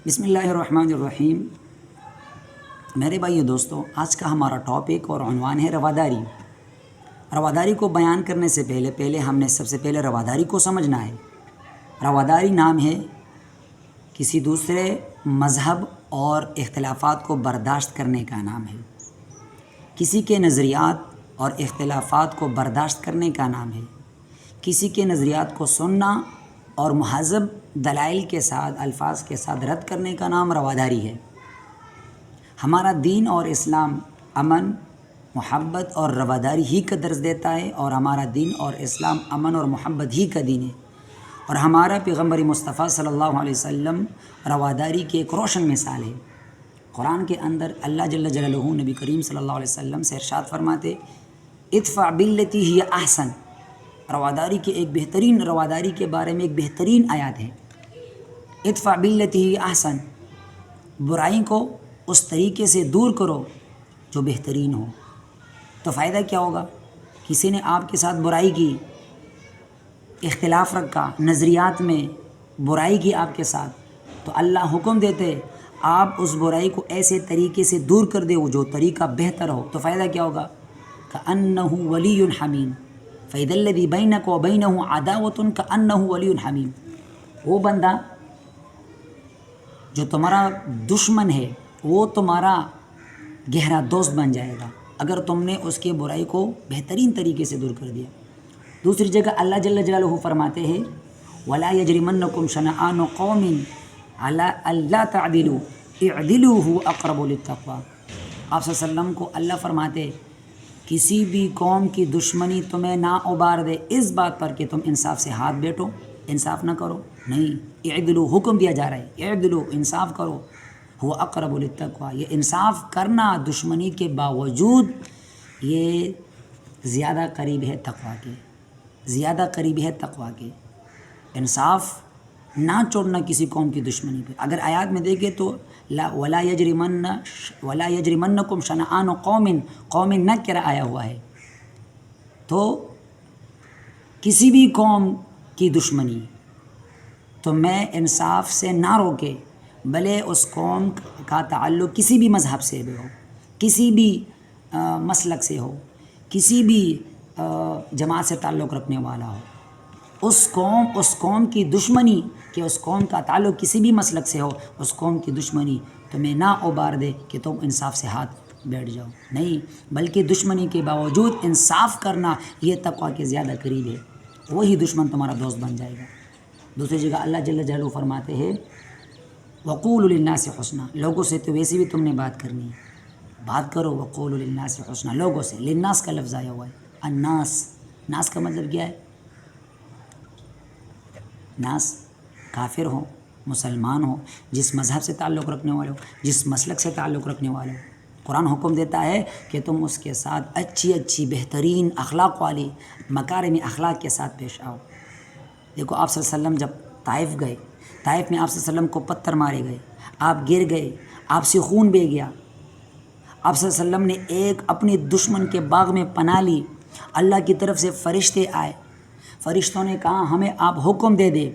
بسم اللہ الرحمن الرحیم۔ میرے بھائی دوستو، آج کا ہمارا ٹاپک اور عنوان ہے رواداری۔ رواداری کو بیان کرنے سے پہلے ہم نے سب سے پہلے رواداری کو سمجھنا ہے۔ رواداری نام ہے کسی دوسرے مذہب اور اختلافات کو برداشت کرنے کا نام ہے، کسی کے نظریات اور اختلافات کو برداشت کرنے کا نام ہے، کسی کے نظریات کو سننا اور مہذب دلائل کے ساتھ الفاظ کے ساتھ رد کرنے کا نام رواداری ہے۔ ہمارا دین اور اسلام امن، محبت اور رواداری ہی کا درس دیتا ہے، اور ہمارا دین اور اسلام امن اور محبت ہی کا دین ہے، اور ہمارا پیغمبر مصطفیٰ صلی اللہ علیہ وسلم رواداری کی ایک روشن مثال ہے۔ قرآن کے اندر اللہ جل جلالہ نبی کریم صلی اللہ علیہ وسلم سے ارشاد فرماتے، ادفع باللتی ہی احسن۔ رواداری کے بارے میں ایک بہترین آیات ہے، ادفع باللتی ہی احسن، برائی کو اس طریقے سے دور کرو جو بہترین ہو۔ تو فائدہ کیا ہوگا؟ کسی نے آپ کے ساتھ برائی کی، اختلاف رکھا، نظریات میں برائی کی آپ کے ساتھ، تو اللہ حکم دیتے آپ اس برائی کو ایسے طریقے سے دور کر دے جو طریقہ بہتر ہو۔ تو فائدہ کیا ہوگا؟ کأنہ ولی حمیم، فإذا الذی بینک وبینہ عداوۃ کأنہ ولی حمیم۔ وہ بندہ جو تمہارا دشمن ہے وہ تمہارا گہرا دوست بن جائے گا اگر تم نے اس کے برائی کو بہترین طریقے سے دور کر دیا۔ دوسری جگہ اللہ جل جلالہ فرماتے ہیں، ولا یجرمنکم شنآن قوم علی الا تعدلوا اعدلوا هو اقرب للتقوی۔ آپ صلی اللہ علیہ وسلم کو اللہ فرماتے کسی بھی قوم کی دشمنی تمہیں نہ ابار دے اس بات پر کہ تم انصاف سے ہاتھ بیٹھو، انصاف نہ کرو، نہیں، اعدلوا حکم دیا جا رہا ہے، اعدلوا انصاف کرو، هو اقرب للتقوی، یہ انصاف کرنا دشمنی کے باوجود یہ زیادہ قریب ہے تقوی کے، زیادہ قریب ہے تقوی کے۔ انصاف نہ چھوڑنا کسی قوم کی دشمنی پہ۔ اگر آیات میں دیکھیں تو ولا یجرمنکم شنآن قوم نکرہ آیا ہوا ہے، تو کسی بھی قوم کی دشمنی تو میں انصاف سے نہ روکے، بھلے اس قوم کا تعلق کسی بھی مذہب سے بھی ہو، کسی بھی مسلک سے ہو، کسی بھی جماعت سے تعلق رکھنے والا ہو، اس قوم کی دشمنی کہ اس قوم کا تعلق کسی بھی مسلک سے ہو، اس قوم کی دشمنی تمہیں نہ ابار دے کہ تم انصاف سے ہاتھ بیٹھ جاؤ، نہیں، بلکہ دشمنی کے باوجود انصاف کرنا یہ تقوی کے زیادہ قریب ہے، وہی دشمن تمہارا دوست بن جائے گا۔ دوسری جگہ اللہ جل جلالہ فرماتے ہیں، وقولوا للناس حسنا، لوگوں سے تو ویسے بھی تم نے بات کرنی ہے، بات کرو، وقولوا للناس حسنا، لوگوں سے، للناس کا لفظ آیا ہوا ہے، الناس، ناس کا مطلب کیا ہے؟ ناس کافر ہو، مسلمان ہو، جس مذہب سے تعلق رکھنے والے ہو، جس مسلک سے تعلق رکھنے والے ہو، قرآن حکم دیتا ہے کہ تم اس کے ساتھ اچھی بہترین اخلاق والی مکارم اخلاق کے ساتھ پیش آؤ۔ دیکھو آپ صلی اللہ علیہ وسلم جب طائف گئے، طائف میں آپ صلی اللہ علیہ وسلم کو پتھر مارے گئے، آپ گر گئے، آپ سے خون بہہ گیا، آپ صلی اللہ علیہ وسلم نے ایک اپنی دشمن کے باغ میں پناہ لی، اللہ کی طرف سے فرشتے آئے، فرشتوں نے کہا ہمیں آپ حکم دے دے،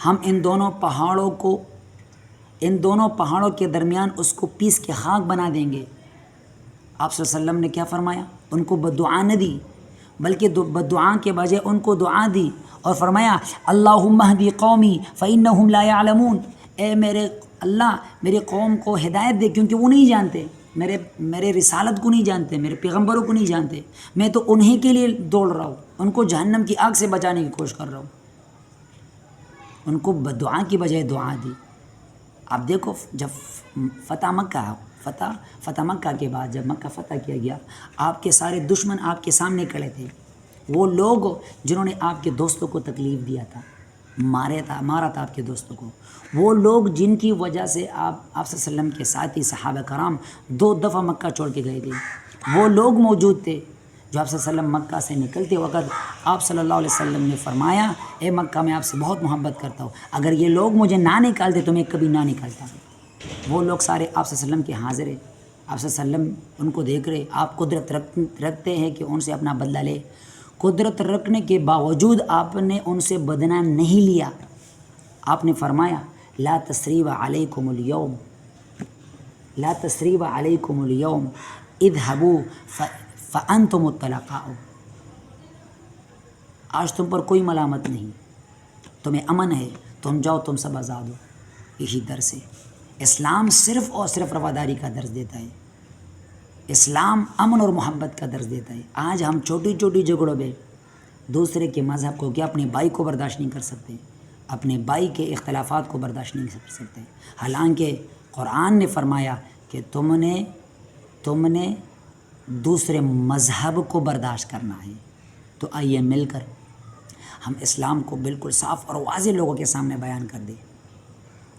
ہم ان دونوں پہاڑوں کے درمیان اس کو پیس کے خاک بنا دیں گے۔ آپ صلی اللہ علیہ وسلم نے کیا فرمایا؟ ان کو بددعا نہ دی، بلکہ بددعا کے بجائے ان کو دعا دی اور فرمایا اللہم اہدی قومی فإنہم لا یعلمون، اے میرے اللہ میرے قوم کو ہدایت دے کیونکہ وہ نہیں جانتے، میرے رسالت کو نہیں جانتے، میرے پیغمبروں کو نہیں جانتے، میں تو انہی کے لیے دوڑ رہا ہوں، ان کو جہنم کی آگ سے بچانے کی کوشش کر رہا ہوں۔ ان کو بددعا کی بجائے دعا دی۔ اب دیکھو جب فتح مکہ کے بعد جب مکہ فتح کیا گیا، آپ کے سارے دشمن آپ کے سامنے کھڑے تھے، وہ لوگ جنہوں نے آپ کے دوستوں کو تکلیف دیا تھا، مارا تھا آپ کے دوستوں کو، وہ لوگ جن کی وجہ سے آپ صلی اللہ علیہ وسلم کے ساتھی صحابہ کرام 2 دفعہ مکہ چھوڑ کے گئے تھے، وہ لوگ موجود تھے جو آپ صلی اللہ علیہ وسلم مکہ سے نکلتے وقت آپ صلی اللہ علیہ وسلم نے فرمایا اے مکہ میں آپ سے بہت محبت کرتا ہوں، اگر یہ لوگ مجھے نہ نکالتے تو میں کبھی نہ نکالتا۔ وہ لوگ سارے آپ صلی اللہ علیہ وسلم کے حاضر ہیں، آپ صلی اللہ علیہ وسلم ان کو دیکھ رہے، آپ قدرت رکھتے ہیں کہ ان سے اپنا بدلہ لے، قدرت رکھنے کے باوجود آپ نے ان سے بدلہ نہیں لیا، آپ نے فرمایا لا تثریب علیکم اليوم، لا تثریب علیکم اليوم اذهبوا فانتم الطلقاء، آج تم پر کوئی ملامت نہیں، تمہیں امن ہے، تم جاؤ، تم سب آزاد ہو۔ یہی درس ہے۔ اسلام صرف اور صرف رواداری کا درس دیتا ہے، اسلام امن اور محبت کا درس دیتا ہے۔ آج ہم چھوٹی چھوٹی جھگڑوں میں دوسرے کے مذہب کو، کیا اپنے بھائی کو برداشت نہیں کر سکتے، اپنے بھائی کے اختلافات کو برداشت نہیں کر سکتے، حالانکہ قرآن نے فرمایا کہ تم نے دوسرے مذہب کو برداشت کرنا ہے۔ تو آئیے مل کر ہم اسلام کو بالکل صاف اور واضح لوگوں کے سامنے بیان کر دیں،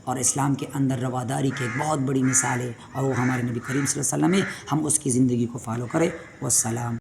اور اسلام کے اندر رواداری کی ایک بہت بڑی مثال ہے، اور وہ ہمارے نبی کریم صلی اللہ علیہ وسلم ہے، ہم اس کی زندگی کو فالو کریں۔ والسلام۔